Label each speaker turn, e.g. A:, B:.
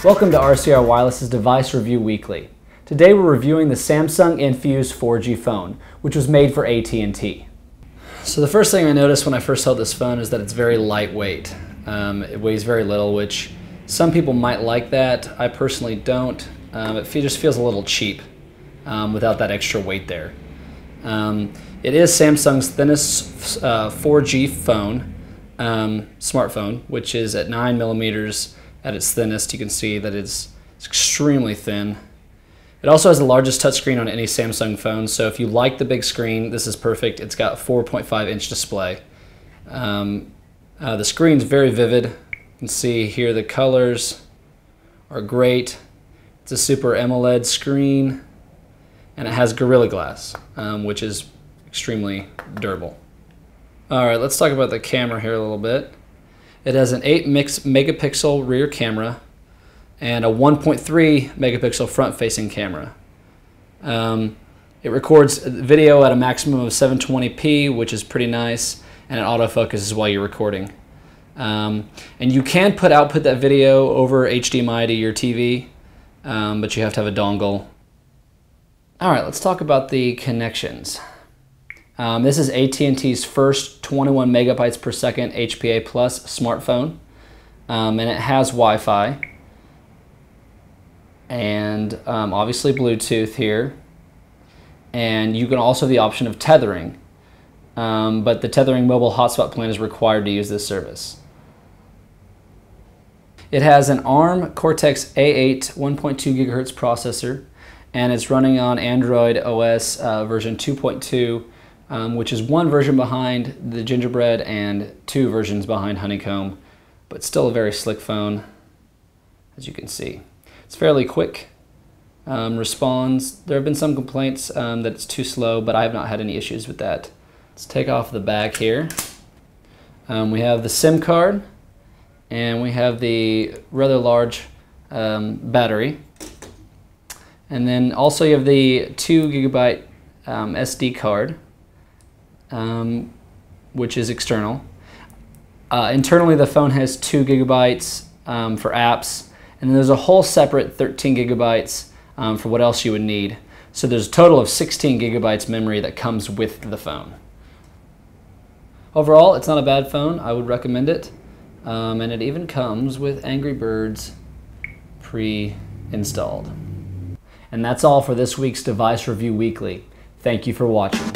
A: Welcome to RCR Wireless's Device Review Weekly. Today we're reviewing the Samsung Infuse 4G phone, which was made for AT&T. So the first thing I noticed when I first held this phone is that it's very lightweight. It weighs very little, which some people might like that. I personally don't. It just feels a little cheap without that extra weight there. It is Samsung's thinnest 4G phone, smartphone, which is at 9 millimeters. At its thinnest. You can see that it's extremely thin. It also has the largest touchscreen on any Samsung phone, so if you like the big screen, this is perfect. It's got a 4.5-inch display. The screen's very vivid. You can see here the colors are great. It's a super Amoled screen, and it has Gorilla Glass, which is extremely durable. Alright, let's talk about the camera here a little bit. It has an 8 megapixel rear camera and a 1.3 megapixel front-facing camera. It records video at a maximum of 720p, which is pretty nice, and it autofocuses while you're recording. And you can output that video over HDMI to your TV, but you have to have a dongle. Alright, let's talk about the connections. This is AT&T's first 21 megabytes per second HPA Plus smartphone, and it has Wi-Fi and obviously Bluetooth here, and you can also have the option of tethering, but the tethering mobile hotspot plan is required to use this service. It has an ARM Cortex A8 1.2 gigahertz processor, and it's running on Android OS version 2.2, which is one version behind the Gingerbread and 2 versions behind Honeycomb, but still a very slick phone, as you can see. It's fairly quick, responds. There have been some complaints that it's too slow, but I have not had any issues with that. Let's take off the back here. We have the SIM card, and we have the rather large battery. And then also you have the 2 gigabyte SD card, which is external. Internally, the phone has 2 gigabytes for apps, and then there's a whole separate 13 gigabytes for what else you would need. So there's a total of 16 gigabytes memory that comes with the phone. Overall, it's not a bad phone. I would recommend it. And it even comes with Angry Birds pre-installed. And that's all for this week's Device Review Weekly. Thank you for watching.